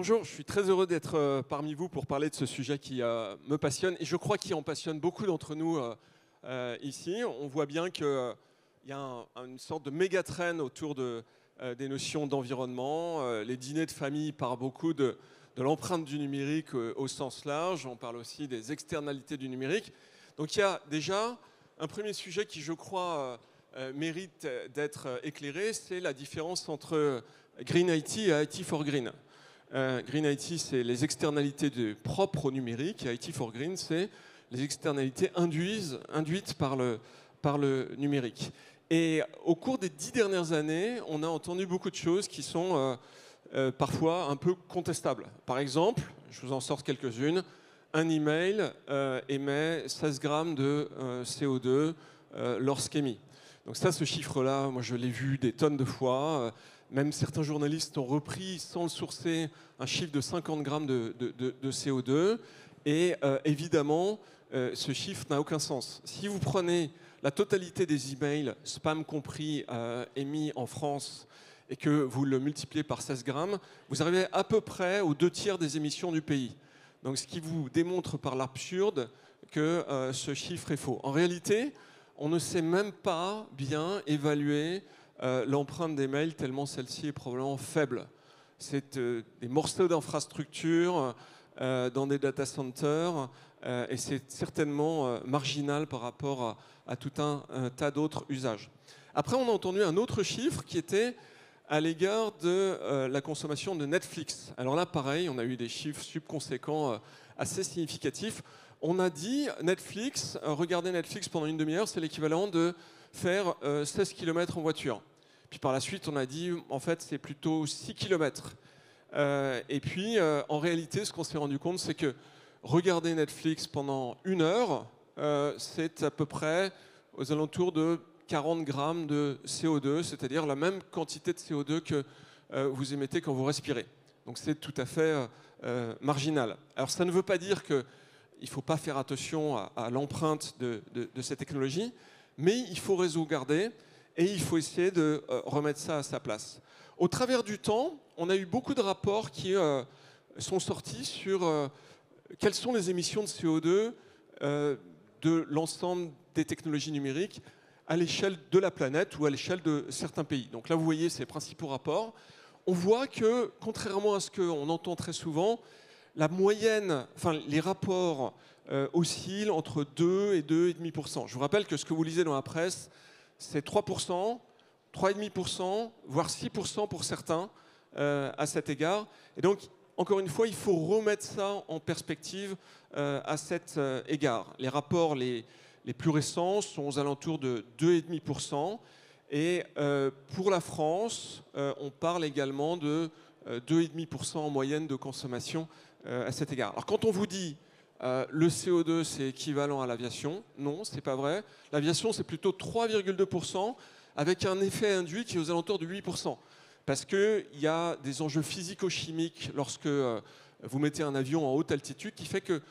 Bonjour, je suis très heureux d'être parmi vous pour parler de ce sujet qui me passionne et je crois qu'il en passionne beaucoup d'entre nous ici. On voit bien qu'il y a une sorte de méga traîne autour des notions d'environnement. Les dîners de famille parlent beaucoup de l'empreinte du numérique au sens large. On parle aussi des externalités du numérique. Donc il y a déjà un premier sujet qui, je crois, mérite d'être éclairé, c'est la différence entre Green IT et IT for Green. Green IT, c'est les externalités propres au numérique, et IT for Green, c'est les externalités induites par le numérique. Et au cours des 10 dernières années, on a entendu beaucoup de choses qui sont parfois un peu contestables. Par exemple, je vous en sors quelques-unes, un email émet 16 grammes de CO2 lorsqu'émis. Donc ça, ce chiffre-là, moi je l'ai vu des tonnes de fois. Même certains journalistes ont repris, sans le sourcer, un chiffre de 50 grammes de CO2. Et évidemment, ce chiffre n'a aucun sens. Si vous prenez la totalité des emails, spam compris, émis en France, et que vous le multipliez par 16 grammes, vous arrivez à peu près aux 2/3 des émissions du pays. Donc ce qui vous démontre par l'absurde que ce chiffre est faux. En réalité, on ne sait même pas bien évaluer l'empreinte des mails tellement celle-ci est probablement faible. C'est des morceaux d'infrastructures dans des data centers et c'est certainement marginal par rapport à tout un tas d'autres usages. Après, on a entendu un autre chiffre qui était à l'égard de la consommation de Netflix. Alors là, pareil, on a eu des chiffres subconséquents assez significatifs. On a dit Netflix, regarder Netflix pendant une demi-heure, c'est l'équivalent de faire 16 km en voiture. Puis par la suite, on a dit, en fait, c'est plutôt 6 km. Et puis, en réalité, ce qu'on s'est rendu compte, c'est que regarder Netflix pendant une heure, c'est à peu près aux alentours de 40 grammes de CO2, c'est-à-dire la même quantité de CO2 que vous émettez quand vous respirez. Donc c'est tout à fait marginal. Alors ça ne veut pas dire qu'il ne faut pas faire attention à l'empreinte de cette technologie, mais il faut réseau garder et il faut essayer de remettre ça à sa place. Au travers du temps, on a eu beaucoup de rapports qui sont sortis sur quelles sont les émissions de CO2 de l'ensemble des technologies numériques à l'échelle de la planète ou à l'échelle de certains pays. Donc là, vous voyez ces principaux rapports. On voit que, contrairement à ce qu'on entend très souvent, la moyenne, enfin les rapports oscillent entre 2 et 2,5%. Je vous rappelle que ce que vous lisez dans la presse, c'est 3%, 3,5%, voire 6% pour certains à cet égard. Et donc, encore une fois, il faut remettre ça en perspective à cet égard. Les rapports les plus récents sont aux alentours de 2,5%. Et pour la France, on parle également de 2,5% en moyenne de consommation à cet égard. Alors quand on vous dit le CO2 c'est équivalent à l'aviation, non, c'est pas vrai. L'aviation c'est plutôt 3,2% avec un effet induit qui est aux alentours de 8%. Parce qu'il y a des enjeux physico-chimiques lorsque vous mettez un avion en haute altitude qui fait que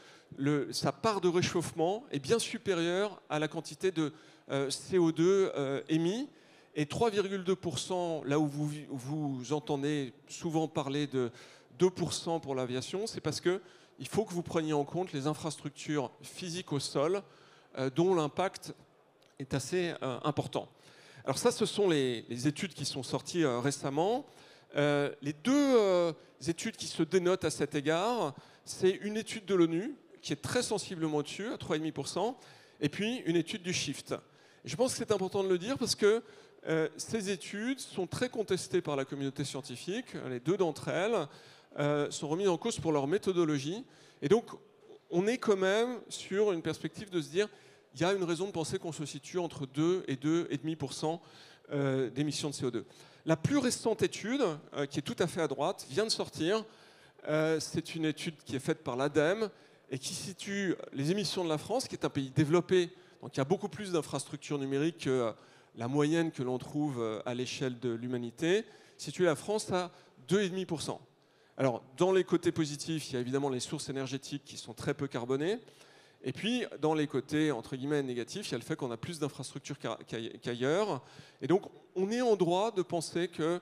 sa part de réchauffement est bien supérieure à la quantité de CO2 émis. Et 3,2%, là où vous entendez souvent parler de 2% pour l'aviation, c'est parce qu'il faut que vous preniez en compte les infrastructures physiques au sol, dont l'impact est assez important. Alors ça, ce sont les études qui sont sorties récemment. Les deux études qui se dénotent à cet égard, c'est une étude de l'ONU, qui est très sensiblement au-dessus, à 3,5%, et puis une étude du Shift. Et je pense que c'est important de le dire parce que ces études sont très contestées par la communauté scientifique. Les deux d'entre elles sont remises en cause pour leur méthodologie. Et donc, on est quand même sur une perspective de se dire il y a une raison de penser qu'on se situe entre 2 et 2,5% d'émissions de CO2. La plus récente étude, qui est tout à fait à droite, vient de sortir. C'est une étude qui est faite par l'ADEME et qui situe les émissions de la France, qui est un pays développé, donc il y a beaucoup plus d'infrastructures numériques que la moyenne que l'on trouve à l'échelle de l'humanité, situe la France à 2,5%. Alors, dans les côtés positifs, il y a évidemment les sources énergétiques qui sont très peu carbonées. Et puis, dans les côtés, entre guillemets, négatifs, il y a le fait qu'on a plus d'infrastructures qu'ailleurs. Et donc, on est en droit de penser que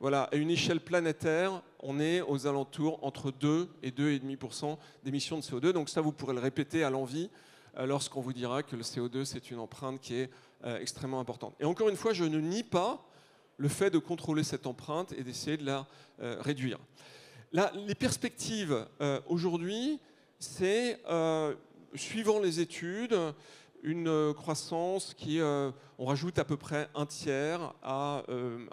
Voilà, à une échelle planétaire, on est aux alentours entre 2 et 2,5% d'émissions de CO2. Donc ça, vous pourrez le répéter à l'envi lorsqu'on vous dira que le CO2, c'est une empreinte qui est extrêmement importante. Et encore une fois, je ne nie pas le fait de contrôler cette empreinte et d'essayer de la réduire. Là, les perspectives aujourd'hui, c'est, suivant les études, une croissance qui, on rajoute à peu près un tiers à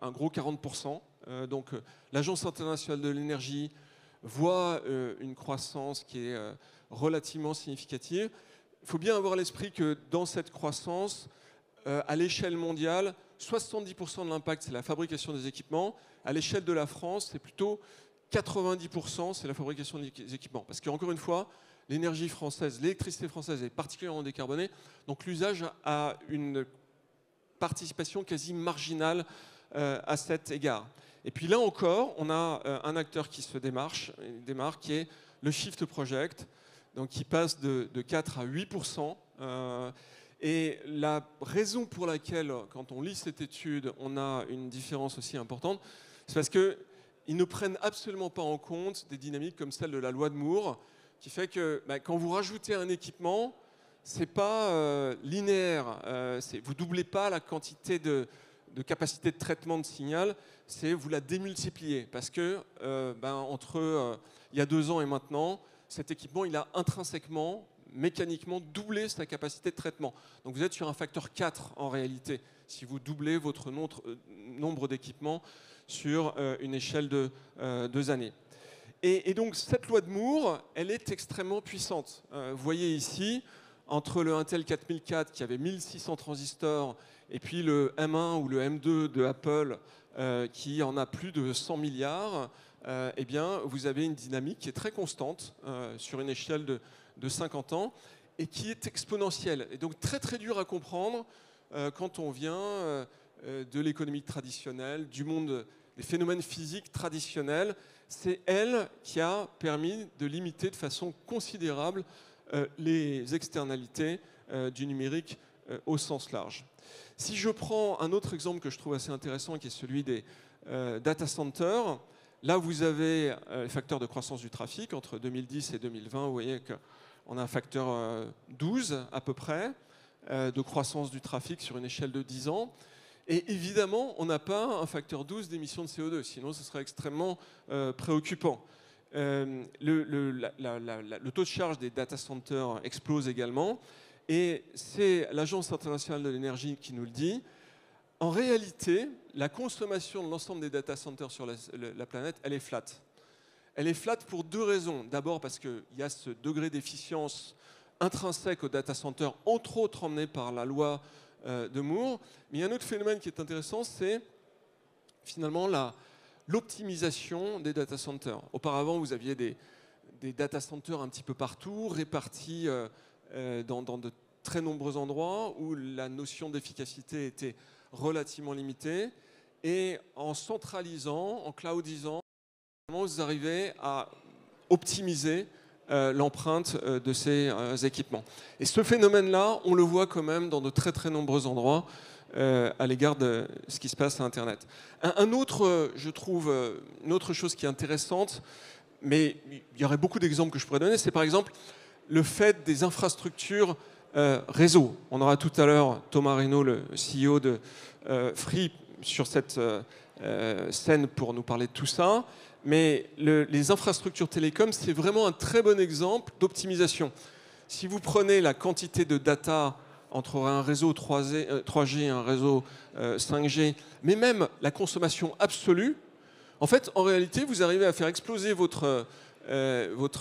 un gros 40%. Donc l'Agence internationale de l'énergie voit une croissance qui est relativement significative. Il faut bien avoir à l'esprit que dans cette croissance, à l'échelle mondiale, 70% de l'impact, c'est la fabrication des équipements. À l'échelle de la France, c'est plutôt 90%, c'est la fabrication des équipements. Parce qu'encore une fois, l'énergie française, l'électricité française est particulièrement décarbonée, donc l'usage a une participation quasi marginale à cet égard. Et puis là encore, on a un acteur qui se démarque, qui est le Shift Project, donc qui passe de 4 à 8%. Et la raison pour laquelle, quand on lit cette étude, on a une différence aussi importante, c'est parce qu'ils ne prennent absolument pas en compte des dynamiques comme celle de la loi de Moore, qui fait que quand vous rajoutez un équipement, ce n'est pas linéaire. Vous ne doublez pas la quantité de capacité de traitement de signal, vous la démultipliez. Parce que entre il y a 2 ans et maintenant, cet équipement, il a intrinsèquement, mécaniquement, doublé sa capacité de traitement. Donc vous êtes sur un facteur 4 en réalité, si vous doublez votre nombre d'équipements sur une échelle de 2 années. Et donc cette loi de Moore, elle est extrêmement puissante. Vous voyez ici, entre le Intel 4004 qui avait 1600 transistors et puis le M1 ou le M2 de Apple qui en a plus de 100 milliards, eh bien, vous avez une dynamique qui est très constante sur une échelle de 50 ans et qui est exponentielle. Et donc très très dur à comprendre quand on vient de l'économie traditionnelle, du monde des phénomènes physiques traditionnels. C'est elle qui a permis de limiter de façon considérable les externalités du numérique au sens large. Si je prends un autre exemple que je trouve assez intéressant, qui est celui des data centers, là vous avez les facteurs de croissance du trafic entre 2010 et 2020. Vous voyez qu'on a un facteur 12 à peu près de croissance du trafic sur une échelle de 10 ans. Et évidemment, on n'a pas un facteur 12 d'émissions de CO2, sinon ce serait extrêmement préoccupant. Le taux de charge des data centers explose également, et c'est l'Agence internationale de l'énergie qui nous le dit. En réalité, la consommation de l'ensemble des data centers sur la planète, elle est flat. Elle est flat pour 2 raisons. D'abord parce qu'il y a ce degré d'efficience intrinsèque au data center, entre autres emmené par la loi de Moore. Mais il y a un autre phénomène qui est intéressant, c'est finalement l'optimisation des data centers. Auparavant, vous aviez des data centers un petit peu partout, répartis dans de très nombreux endroits, où la notion d'efficacité était relativement limitée. Et en centralisant, en cloudisant, vous arrivez à optimiser l'empreinte de ces équipements. Et ce phénomène-là, on le voit quand même dans de très très nombreux endroits à l'égard de ce qui se passe à Internet. Un autre, je trouve, une autre chose qui est intéressante, mais il y aurait beaucoup d'exemples que je pourrais donner, c'est par exemple le fait des infrastructures réseau. On aura tout à l'heure Thomas Reynaud, le CEO de Free, sur cette scène pour nous parler de tout ça. Mais les infrastructures télécom, c'est vraiment un très bon exemple d'optimisation. Si vous prenez la quantité de data entre un réseau 3G et un réseau 5G, mais même la consommation absolue, en fait, en réalité, vous arrivez à faire exploser votre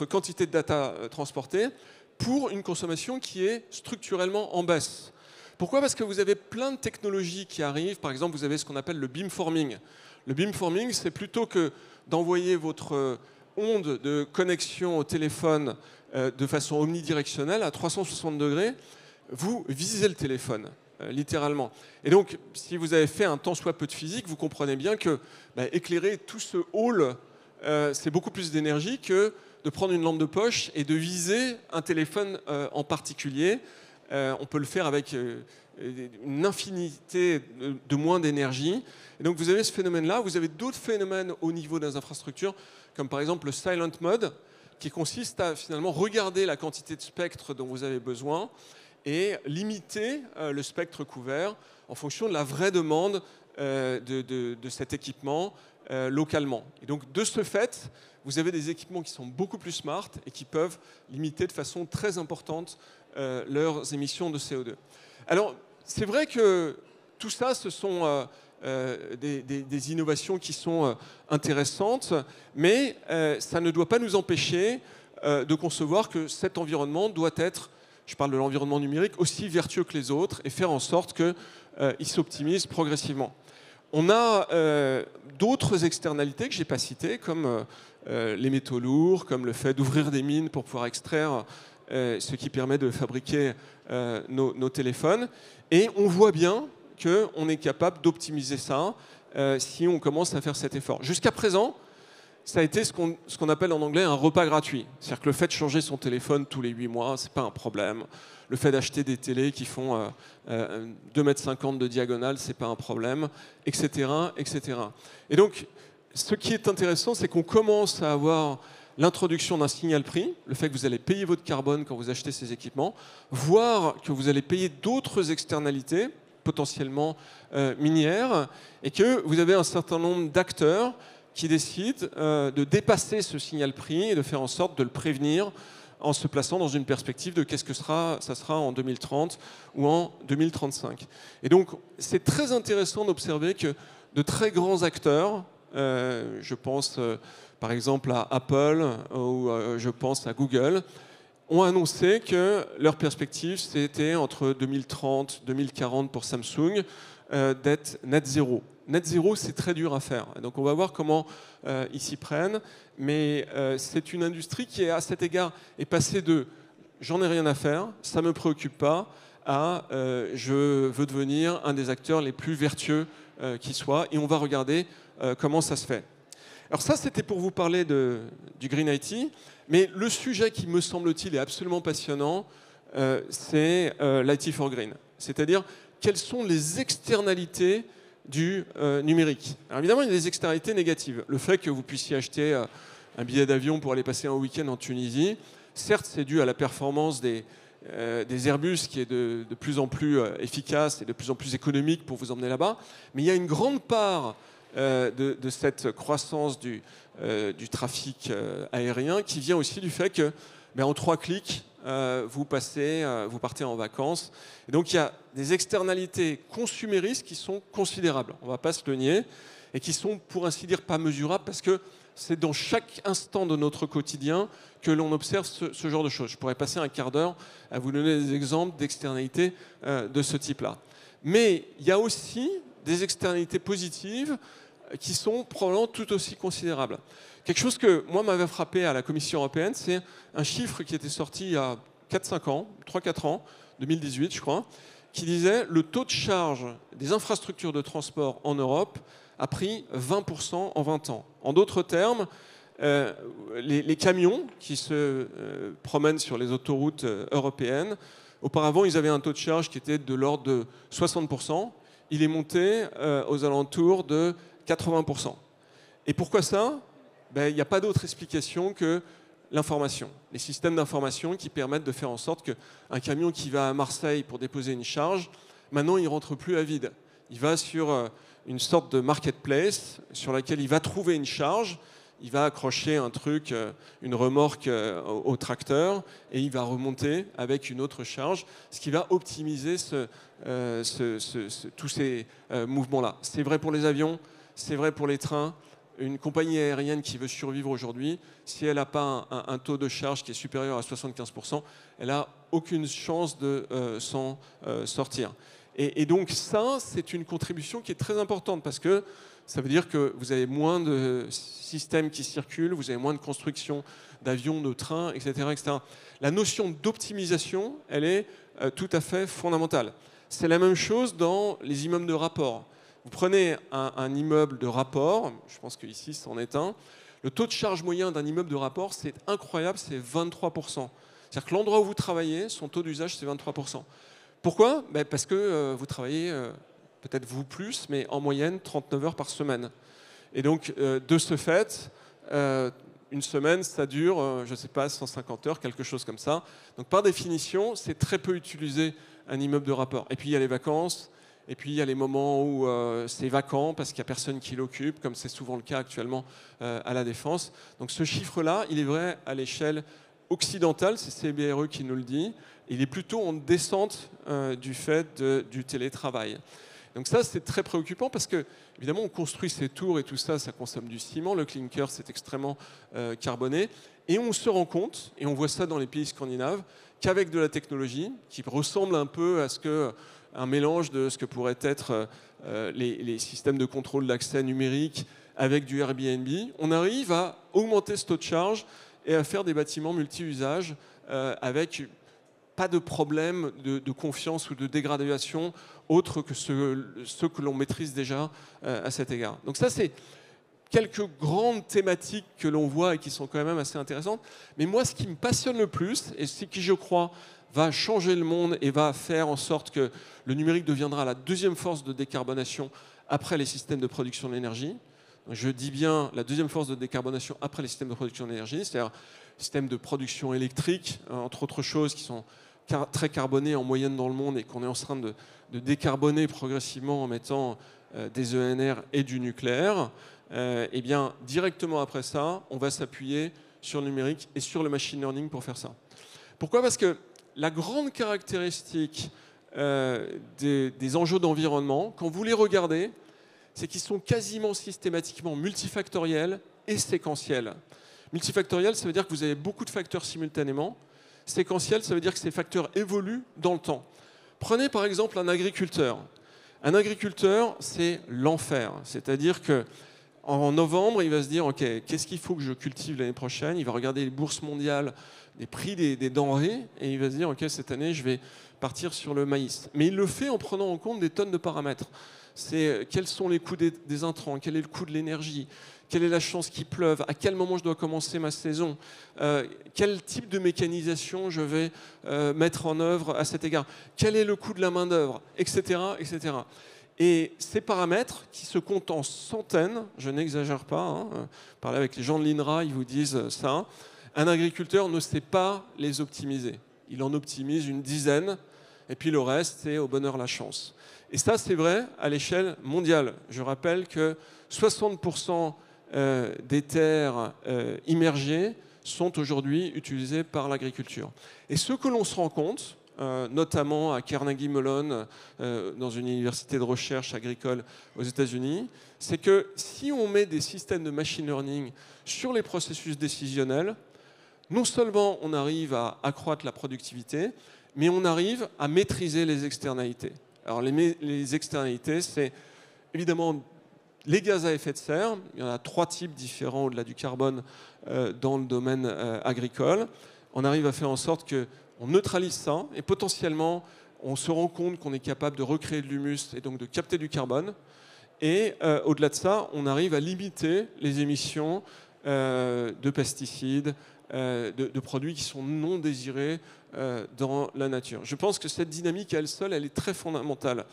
quantité de data transportée pour une consommation qui est structurellement en baisse. Pourquoi ? Parce que vous avez plein de technologies qui arrivent. Par exemple, vous avez ce qu'on appelle le beamforming. Le beamforming, c'est plutôt que d'envoyer votre onde de connexion au téléphone de façon omnidirectionnelle à 360 degrés, vous visez le téléphone, littéralement. Et donc, si vous avez fait un tant soit peu de physique, vous comprenez bien que éclairer tout ce hall, c'est beaucoup plus d'énergie que de prendre une lampe de poche et de viser un téléphone en particulier on peut le faire avec une infinité de moins d'énergie. Et donc vous avez ce phénomène-là. Vous avez d'autres phénomènes au niveau des infrastructures, comme par exemple le silent mode, qui consiste à finalement regarder la quantité de spectre dont vous avez besoin et limiter le spectre couvert en fonction de la vraie demande de cet équipement localement. Et donc de ce fait, vous avez des équipements qui sont beaucoup plus smart et qui peuvent limiter de façon très importante leurs émissions de CO2. Alors, c'est vrai que tout ça, ce sont des innovations qui sont intéressantes, mais ça ne doit pas nous empêcher de concevoir que cet environnement doit être, je parle de l'environnement numérique, aussi vertueux que les autres et faire en sorte qu'il s'optimise progressivement. On a d'autres externalités que je n'ai pas citées, comme les métaux lourds, comme le fait d'ouvrir des mines pour pouvoir extraire ce qui permet de fabriquer nos téléphones. Et on voit bien qu'on est capable d'optimiser ça si on commence à faire cet effort. Jusqu'à présent, ça a été ce qu'on appelle en anglais un repas gratuit. C'est-à-dire que le fait de changer son téléphone tous les 8 mois, ce n'est pas un problème. Le fait d'acheter des télés qui font 2,50 m de diagonale, ce n'est pas un problème, etc., etc. Et donc, ce qui est intéressant, c'est qu'on commence à avoir l'introduction d'un signal prix, le fait que vous allez payer votre carbone quand vous achetez ces équipements, voire que vous allez payer d'autres externalités, potentiellement minières, et que vous avez un certain nombre d'acteurs qui décident de dépasser ce signal prix et de faire en sorte de le prévenir en se plaçant dans une perspective de qu'est-ce que ça sera en 2030 ou en 2035. Et donc, c'est très intéressant d'observer que de très grands acteurs, je pense par exemple à Apple ou je pense à Google, ont annoncé que leur perspective, c'était entre 2030 et 2040 pour Samsung, d'être net zéro. Net zéro, c'est très dur à faire. Donc on va voir comment ils s'y prennent. Mais c'est une industrie qui, à cet égard, est passée de « j'en ai rien à faire, ça ne me préoccupe pas » à « je veux devenir un des acteurs les plus vertueux qui soit ». Et on va regarder comment ça se fait. Alors ça, c'était pour vous parler du Green IT. Mais le sujet qui, me semble-t-il, est absolument passionnant, c'est l'IT for Green. C'est-à-dire, quelles sont les externalités du numérique. Alors évidemment, il y a des externalités négatives. Le fait que vous puissiez acheter un billet d'avion pour aller passer un week-end en Tunisie, certes, c'est dû à la performance des Airbus qui est de plus en plus efficace et de plus en plus économique pour vous emmener là-bas, mais il y a une grande part de cette croissance du trafic aérien qui vient aussi du fait que, en 3 clics, vous partez en vacances. Et donc il y a des externalités consuméristes qui sont considérables, on ne va pas se le nier, et qui sont pour ainsi dire pas mesurables parce que c'est dans chaque instant de notre quotidien que l'on observe ce genre de choses. Je pourrais passer un quart d'heure à vous donner des exemples d'externalités de ce type-là. Mais il y a aussi des externalités positives qui sont probablement tout aussi considérables. Quelque chose que moi m'avait frappé à la Commission européenne, c'est un chiffre qui était sorti il y a 4-5 ans, 3-4 ans, 2018 je crois, qui disait le taux de charge des infrastructures de transport en Europe a pris 20% en 20 ans. En d'autres termes, les camions qui se promènent sur les autoroutes européennes, auparavant ils avaient un taux de charge qui était de l'ordre de 60%, il est monté aux alentours de 80%. Et pourquoi ça ? Il n'y a pas d'autre explication que l'information, les systèmes d'information qui permettent de faire en sorte qu'un camion qui va à Marseille pour déposer une charge, maintenant il ne rentre plus à vide. Il va sur une sorte de marketplace sur laquelle il va trouver une charge, il va accrocher un truc, une remorque au tracteur et il va remonter avec une autre charge, ce qui va optimiser tous ces mouvements-là. C'est vrai pour les avions, c'est vrai pour les trains. Une compagnie aérienne qui veut survivre aujourd'hui, si elle n'a pas un taux de charge qui est supérieur à 75%, elle n'a aucune chance de s'en sortir. Et donc ça, c'est une contribution qui est très importante parce que ça veut dire que vous avez moins de systèmes qui circulent, vous avez moins de construction d'avions, de trains, etc., etc. La notion d'optimisation, elle est tout à fait fondamentale. C'est la même chose dans les immeubles de rapport. Vous prenez un immeuble de rapport, je pense qu'ici c'en est un, le taux de charge moyen d'un immeuble de rapport, c'est incroyable, c'est 23%. C'est-à-dire que l'endroit où vous travaillez, son taux d'usage, c'est 23%. Pourquoi? Parce que vous travaillez, peut-être vous plus, mais en moyenne 39 heures par semaine. Et donc, de ce fait, une semaine, ça dure, je ne sais pas, 150 heures, quelque chose comme ça. Donc, par définition, c'est très peu utilisé un immeuble de rapport. Et puis, il y a les vacances, et puis il y a les moments où c'est vacant parce qu'il n'y a personne qui l'occupe, comme c'est souvent le cas actuellement à la Défense. Donc, ce chiffre-là, il est vrai à l'échelle occidentale, c'est CBRE qui nous le dit. Il est plutôt en descente du fait du télétravail. Donc ça, c'est très préoccupant parce que, évidemment, on construit ces tours et tout ça, ça consomme du ciment. Le clinker, c'est extrêmement carboné. Et on se rend compte, et on voit ça dans les pays scandinaves, qu'avec de la technologie, qui ressemble un peu à un mélange de ce que pourraient être les systèmes de contrôle d'accès numérique avec du Airbnb, on arrive à augmenter ce taux de charge et à faire des bâtiments multi-usages avec pas de problème de confiance ou de dégradation autre que ceux que l'on maîtrise déjà à cet égard. Donc ça, c'est quelques grandes thématiques que l'on voit et qui sont quand même assez intéressantes. Mais moi, ce qui me passionne le plus, et ce qui, je crois, va changer le monde et va faire en sorte que le numérique deviendra la deuxième force de décarbonation après les systèmes de production de l'énergie. Je dis bien la deuxième force de décarbonation après les systèmes de production d'énergie, c'est-à-dire systèmes de production électrique, entre autres choses qui sont très carbonés en moyenne dans le monde et qu'on est en train de décarboner progressivement en mettant des ENR et du nucléaire. Et bien, directement après ça, on va s'appuyer sur le numérique et sur le machine learning pour faire ça. Pourquoi? Parce que la grande caractéristique des enjeux d'environnement, quand vous les regardez, c'est qu'ils sont quasiment systématiquement multifactoriels et séquentiels. Multifactoriel, ça veut dire que vous avez beaucoup de facteurs simultanément. Séquentiel, ça veut dire que ces facteurs évoluent dans le temps. Prenez par exemple un agriculteur. Un agriculteur, c'est l'enfer. C'est-à-dire qu'en novembre, il va se dire « Ok, qu'est-ce qu'il faut que je cultive l'année prochaine ?» Il va regarder les bourses mondiales, les prix des denrées, et il va se dire « Ok, cette année, je vais partir sur le maïs. » Mais il le fait en prenant en compte des tonnes de paramètres. C'est quels sont les coûts des intrants, quel est le coût de l'énergie, quelle est la chance qu'il pleuve, à quel moment je dois commencer ma saison, quel type de mécanisation je vais mettre en œuvre à cet égard, quel est le coût de la main-d'œuvre, etc., etc. Et ces paramètres qui se comptent en centaines, je n'exagère pas, hein, parlez avec les gens de l'INRA, ils vous disent ça, un agriculteur ne sait pas les optimiser. Il en optimise une dizaine, et puis le reste, c'est au bonheur la chance. Et ça, c'est vrai à l'échelle mondiale. Je rappelle que 60% des terres immergées sont aujourd'hui utilisées par l'agriculture. Et ce que l'on se rend compte, notamment à Carnegie Mellon, dans une université de recherche agricole aux États-Unis, c'est que si on met des systèmes de machine learning sur les processus décisionnels, non seulement on arrive à accroître la productivité, mais on arrive à maîtriser les externalités. Alors les externalités, c'est évidemment les gaz à effet de serre. Il y en a 3 types différents au-delà du carbone dans le domaine agricole. On arrive à faire en sorte qu'on neutralise ça et potentiellement on se rend compte qu'on est capable de recréer de l'humus et donc de capter du carbone. Et au-delà de ça, on arrive à limiter les émissions de pesticides, de produits qui sont non désirés dans la nature. Je pense que cette dynamique à elle seule, elle est très fondamentale.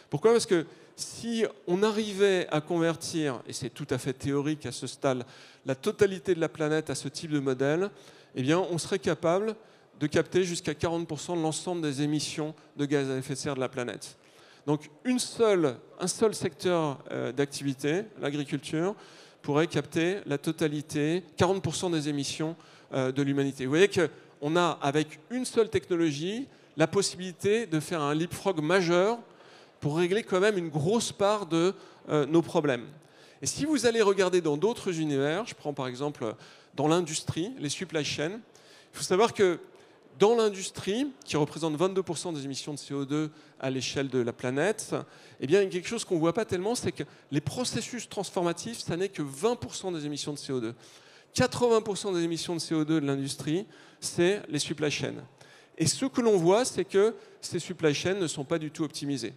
Pourquoi? Parce que si on arrivait à convertir, et c'est tout à fait théorique à ce stade, la totalité de la planète à ce type de modèle, eh bien, on serait capable de capter jusqu'à 40% de l'ensemble des émissions de gaz à effet de serre de la planète. Donc un seul secteur d'activité, l'agriculture, pourrait capter la totalité, 40% des émissions de l'humanité. Vous voyez qu'on a, avec une seule technologie, la possibilité de faire un leapfrog majeur pour régler quand même une grosse part de nos problèmes. Et si vous allez regarder dans d'autres univers, je prends par exemple dans l'industrie, les supply chains, il faut savoir que dans l'industrie, qui représente 22% des émissions de CO2 à l'échelle de la planète, eh bien, il y a quelque chose qu'on ne voit pas tellement, c'est que les processus transformatifs, ça n'est que 20% des émissions de CO2. 80% des émissions de CO2 de l'industrie, c'est les supply chains. Et ce que l'on voit, c'est que ces supply chains ne sont pas du tout optimisées.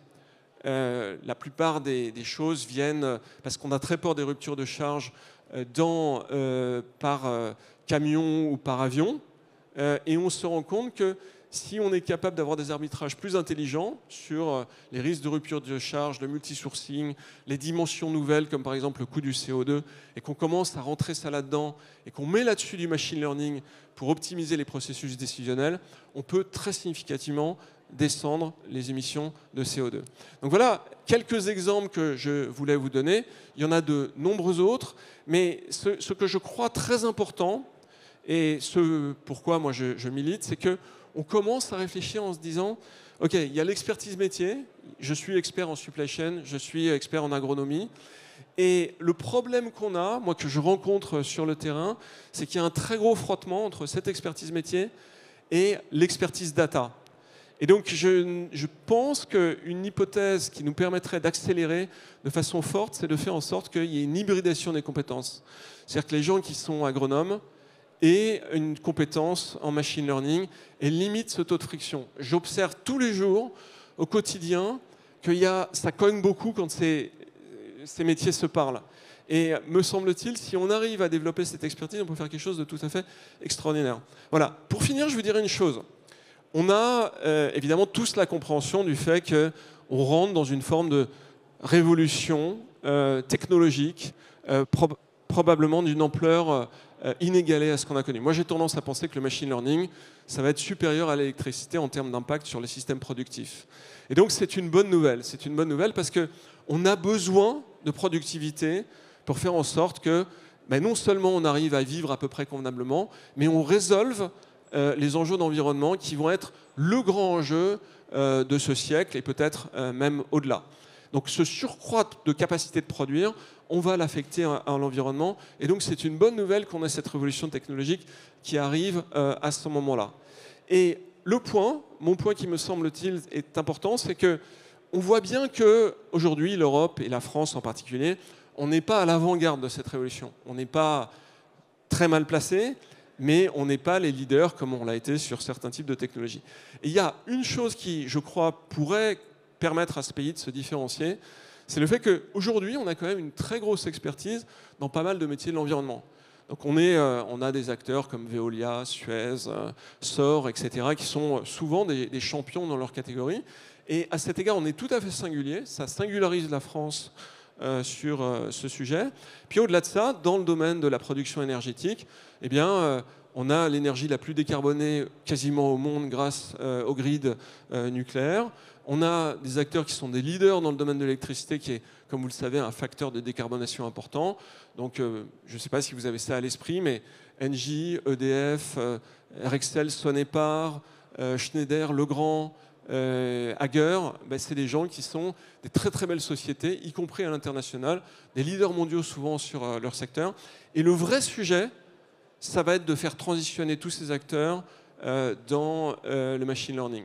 La plupart des choses viennent parce qu'on a très peur des ruptures de charge par camion ou par avion. Et on se rend compte que si on est capable d'avoir des arbitrages plus intelligents sur les risques de rupture de charge, le multisourcing, les dimensions nouvelles comme par exemple le coût du CO2, et qu'on commence à rentrer ça là-dedans et qu'on met là-dessus du machine learning pour optimiser les processus décisionnels, on peut très significativement descendre les émissions de CO2. Donc voilà quelques exemples que je voulais vous donner. Il y en a de nombreux autres, mais ce que je crois très important, et ce pourquoi moi je milite, c'est qu'on commence à réfléchir en se disant « Ok, il y a l'expertise métier, je suis expert en supply chain, je suis expert en agronomie, et le problème qu'on a, moi que je rencontre sur le terrain, c'est qu'il y a un très gros frottement entre cette expertise métier et l'expertise data. » Et donc, je pense qu'une hypothèse qui nous permettrait d'accélérer de façon forte, c'est de faire en sorte qu'il y ait une hybridation des compétences. C'est-à-dire que les gens qui sont agronomes aient une compétence en machine learning et limitent ce taux de friction. J'observe tous les jours, au quotidien, ça cogne beaucoup quand ces métiers se parlent. Et me semble-t-il, si on arrive à développer cette expertise, on peut faire quelque chose de tout à fait extraordinaire. Voilà. Pour finir, je vous dirais une chose. On a évidemment tous la compréhension du fait qu'on rentre dans une forme de révolution technologique, probablement d'une ampleur inégalée à ce qu'on a connu. Moi, j'ai tendance à penser que le machine learning, ça va être supérieur à l'électricité en termes d'impact sur les systèmes productifs. Et donc, c'est une bonne nouvelle. C'est une bonne nouvelle parce qu'on a besoin de productivité pour faire en sorte que non seulement on arrive à vivre à peu près convenablement, mais on résolve les enjeux d'environnement qui vont être le grand enjeu de ce siècle et peut-être même au-delà. Donc ce surcroît de capacité de produire, on va l'affecter à l'environnement. Et donc c'est une bonne nouvelle qu'on ait cette révolution technologique qui arrive à ce moment-là. Et mon point qui me semble-t-il est important, c'est qu'on voit bien qu'aujourd'hui, l'Europe et la France en particulier, on n'est pas à l'avant-garde de cette révolution. On n'est pas très mal placé, mais on n'est pas les leaders comme on l'a été sur certains types de technologies. Et il y a une chose qui, je crois, pourrait permettre à ce pays de se différencier, c'est le fait qu'aujourd'hui, on a quand même une très grosse expertise dans pas mal de métiers de l'environnement. Donc on a des acteurs comme Veolia, Suez, SOR, etc., qui sont souvent des champions dans leur catégorie. Et à cet égard, on est tout à fait singulier. Ça singularise la France sur ce sujet. Puis au-delà de ça, dans le domaine de la production énergétique, eh bien, on a l'énergie la plus décarbonée quasiment au monde grâce au grid nucléaire. On a des acteurs qui sont des leaders dans le domaine de l'électricité, qui est, comme vous le savez, un facteur de décarbonation important. Donc, je ne sais pas si vous avez ça à l'esprit, mais Engie, EDF, Rexel, Sonepar, Schneider, Legrand, Hager, c'est des gens qui sont des très très belles sociétés, y compris à l'international, des leaders mondiaux souvent sur leur secteur. Et le vrai sujet, ça va être de faire transitionner tous ces acteurs dans le machine learning.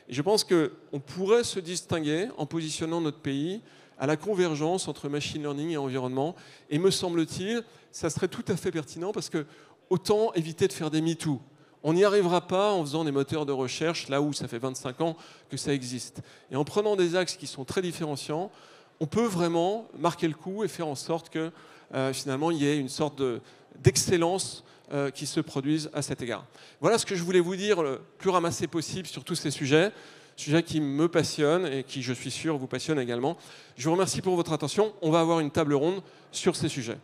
Et je pense qu'on pourrait se distinguer en positionnant notre pays à la convergence entre machine learning et environnement. Et me semble-t-il, ça serait tout à fait pertinent parce que autant éviter de faire des MeToo. On n'y arrivera pas en faisant des moteurs de recherche là où ça fait 25 ans que ça existe. Et en prenant des axes qui sont très différenciants, on peut vraiment marquer le coup et faire en sorte que finalement il y ait une sorte d'excellence qui se produisent à cet égard. Voilà ce que je voulais vous dire le plus ramassé possible sur tous ces sujets qui me passionnent et qui, je suis sûr, vous passionnent également. Je vous remercie pour votre attention. On va avoir une table ronde sur ces sujets.